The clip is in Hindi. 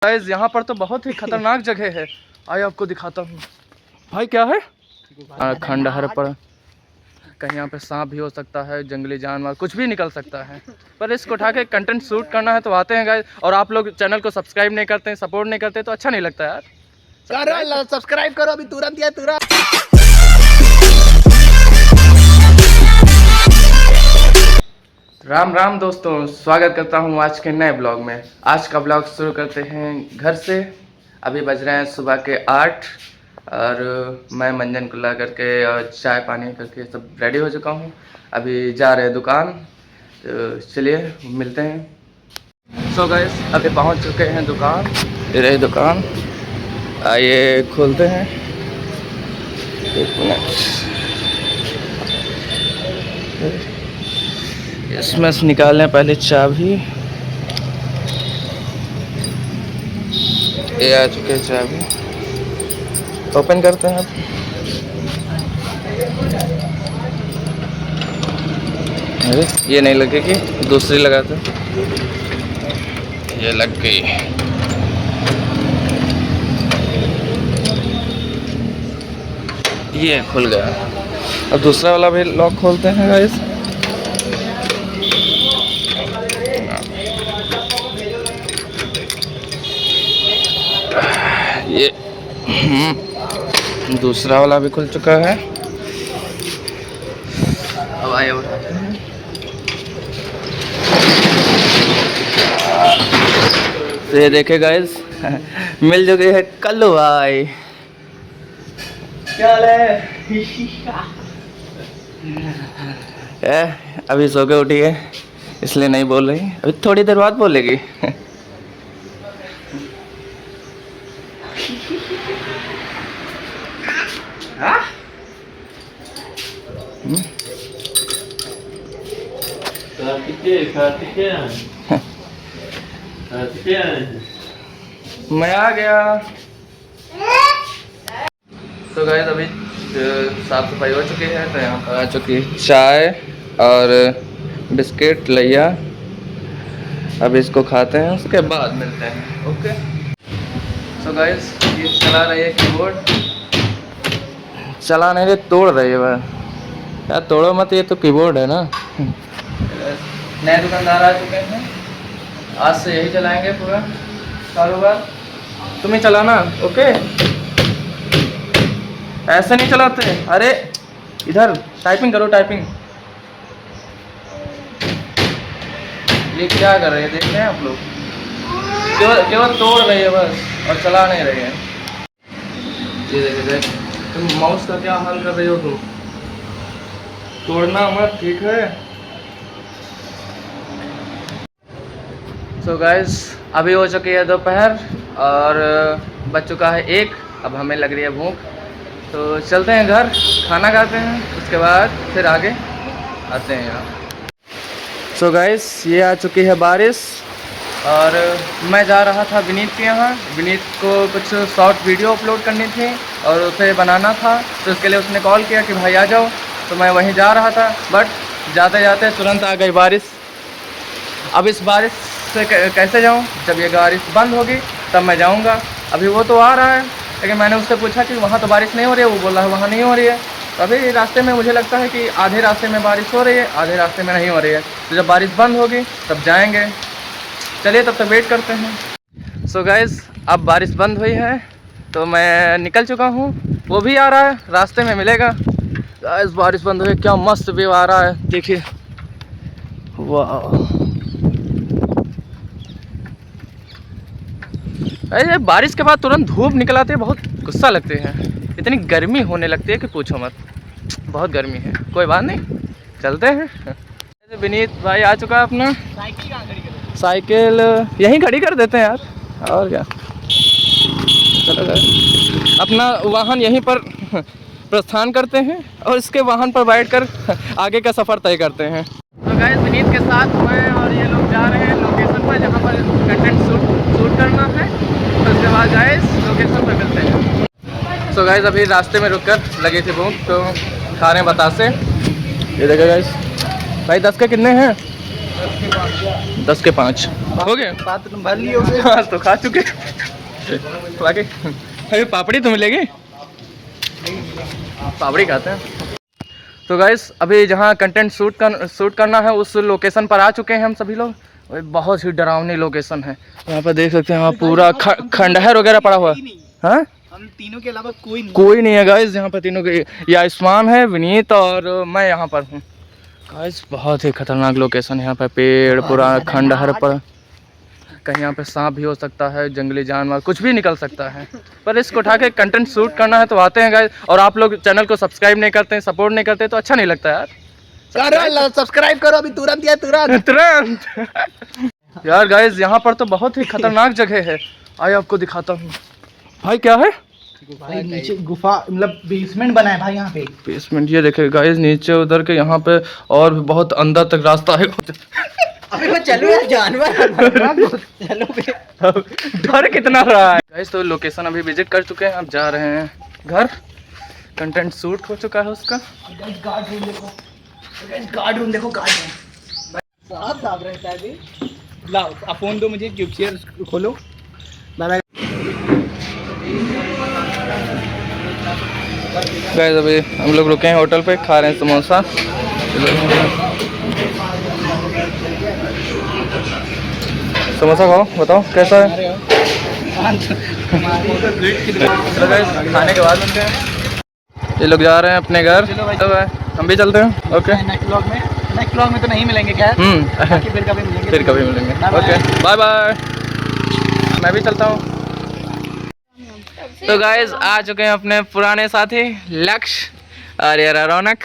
गाइस यहाँ पर तो बहुत ही खतरनाक जगह है, आइए आपको दिखाता हूँ। भाई क्या है? खंडहर पर कहीं यहाँ पे सांप भी हो सकता है, जंगली जानवर कुछ भी निकल सकता है, पर इसको उठा के कंटेंट शूट करना है तो आते हैं गाइस। और आप लोग चैनल को सब्सक्राइब नहीं करते हैं, सपोर्ट नहीं करते तो अच्छा नहीं लगता यार। सब्सक्राइब करो अभी तुरंत या तुरंत। राम राम दोस्तों, स्वागत करता हूँ आज के नए ब्लॉग में। आज का ब्लॉग शुरू करते हैं घर से। अभी बज रहे हैं सुबह के 8 और मैं मंजन को ला करके और चाय पानी करके सब रेडी हो चुका हूँ। अभी जा रहे हैं दुकान, तो चलिए मिलते हैं। सो गाइस अभी पहुँच चुके हैं दुकान, ये रही दुकान, आइए खोलते हैं। एक मिनट, इसमें से निकालने पहले चाबी। ये आ चुके चाबी, ओपन करते हैं। अरे ये नहीं लगेगी, दूसरी लगाते। ये लग गई। ये खुल गया। अब दूसरा वाला भी लॉक खोलते हैं गाइस। ये दूसरा वाला भी खुल चुका है। अब आइए उठाते हैं। तो ये देखे गाइस मिल चुके है कल्लू भाई। क्या है? अभी सो के उठी है इसलिए नहीं बोल रही, अभी थोड़ी देर बाद बोलेगी। मैं आ गया। तो गाइस अभी साफ सफाई हो चुकी है, तो यहाँ पर आ चुकी चाय और बिस्किट लिया। अब इसको खाते हैं, उसके बाद मिलते हैं। ओके। सो गाइस ये चला रही है कीबोर्ड, चला नहीं रही, तोड़ रही है वह। यार तोड़ो मत, ये तो कीबोर्ड है ना। नए दुकानदार आ चुके हैं, आज से यही चलाएंगे पूरा कारोबार। तुम ही चलाना, ओके? ऐसे नहीं चलाते। अरे इधर टाइपिंग करो, टाइपिंग। ये क्या कर रहे हैं देख रहे हैं आप लोग? केवल तोड़ रही है बस और चला नहीं रही है। ये देख तुम माउस का क्या हाल कर रही हो तुम? तोड़ना मत, ठीक है? सो गाइस अभी हो चुकी है दोपहर और बज चुका है 1। अब हमें लग रही है भूख, तो चलते हैं घर, खाना खाते हैं, उसके बाद फिर आगे आते हैं यहाँ। सो गाइस ये आ चुकी है बारिश और मैं जा रहा था विनीत के यहाँ। विनीत को कुछ शॉर्ट वीडियो अपलोड करनी थी और उसे बनाना था, तो उसके लिए उसने कॉल किया कि भाई आ जाओ। तो मैं वहीं जा रहा था, बट जाते जाते तुरंत आ गई बारिश। अब इस बारिश से कैसे जाऊँ? जब ये बारिश बंद होगी तब मैं जाऊँगा। अभी वो तो आ रहा है, लेकिन मैंने उससे पूछा कि वहाँ तो बारिश नहीं हो रही है, वो बोल रहा है वहाँ नहीं हो रही है। तो अभी रास्ते में मुझे लगता है कि आधे रास्ते में बारिश हो रही है, आधे रास्ते में नहीं हो रही है। तो जब बारिश बंद होगी तब जाएंगे। चलिए तब तक वेट करते हैं। सो गाइस अब बारिश बंद हुई है तो मैं निकल चुका हूँ, वो भी आ रहा है, रास्ते में मिलेगा। गाइस बारिश बंद हुई, क्या मस्त व्यू आ रहा है, देखिए। वाह, अरे बारिश के बाद तुरंत धूप निकल आती है, बहुत गुस्सा लगते हैं। इतनी गर्मी होने लगती है कि पूछो मत, बहुत गर्मी है। कोई बात नहीं, चलते हैं। विनीत भाई आ चुका है अपना। साइकिल यहीं खड़ी कर देते हैं यार, और क्या। चलो अपना वाहन यहीं पर प्रस्थान करते हैं और इसके वाहन पर बैठकर आगे का सफ़र तय करते हैं। तो गाइस विनीत के साथ मैं और ये लोग जा रहे हैं लोकेशन पर, जहाँ पर कंटेंट शूट करना है। तो उसके बाद गाइस लोकेशन पर मिलते हैं। सो गाइस अभी रास्ते में रुककर लगी थी भूख, तो खा रहे हैं बतासे। ये देखो गाइस, भाई 10 के कितने हैं? 10 के 5 हो गए। बात भर ली हो गए। हाँ तो खा चुके। बाकी अभी पापड़ी तो मिलेगी, पापड़ी खाते हैं। तो गाइस अभी जहाँ कंटेंट शूट करना है उस लोकेशन पर आ चुके हैं हम सभी लोग। भाई बहुत ही डरावनी लोकेशन है, यहाँ पर देख सकते हैं। वहाँ पूरा खंडहर वगैरह पड़ा हुआ है। हाँ, हम तीनों के अलावा कोई नहीं है गाइस यहाँ पर। तीनों के, ये आयुष्मान है, विनीत और मैं यहाँ पर हूँ गाइस। बहुत ही खतरनाक लोकेशन है यहाँ पर। पेड़, पूरा खंडहर पर, कहीं यहाँ पे सांप भी हो सकता है, जंगली जानवर कुछ भी निकल सकता है। पर इसको उठा के कंटेंट शूट करना है तो आते हैं गाइस। और आप लोग चैनल को सब्सक्राइब नहीं करते हैं, सपोर्ट नहीं करते तो अच्छा नहीं लगता यार। सब्सक्राइब करो अभी तुरंत या तुरंत। यार गाइस यहाँ पर तो बहुत ही खतरनाक जगह है, आइए आपको दिखाता हूँ। भाई क्या है? भाई नीचे गुफा, मतलब बेसमेंट बना है भाई यहाँ पे। बेसमेंट, ये देखे गाइस नीचे उधर के यहाँ पे और भी बहुत अंदर तक रास्ता है। अबे वो चलो यार, जानवर चलो बे। डर कितना रहा है गाइस। तो लोकेशन अभी विजिट कर चुके हैं, अब जा रहे हैं घर। कंटेंट शूट हो चुका है उसका। गार्ड रूम देखो, गार्ड रूम देखो, गार्ड रूम साफ रहता है अभी। लाओ आप फोन दो मुझे, क्यूब चेयर खोलो। गाइस अभी हम लोग रुके हैं होटल पे, खा रहे हैं समोसा। समोसा खाओ, बताओ कैसा है। चलो गाइस खाने के बाद मिलते हैं। ये लोग जा रहे हैं अपने घर, तो हम भी चलते हैं। ओके, नेक्स्ट व्लॉग में तो नहीं मिलेंगे खैर, फिर कभी मिलेंगे। फिर कभी मिलेंगे। ओके बाय बाय, मैं भी चलता हूँ। तो गाइस आ चुके हैं अपने पुराने साथी लक्ष्य और ये रौनक।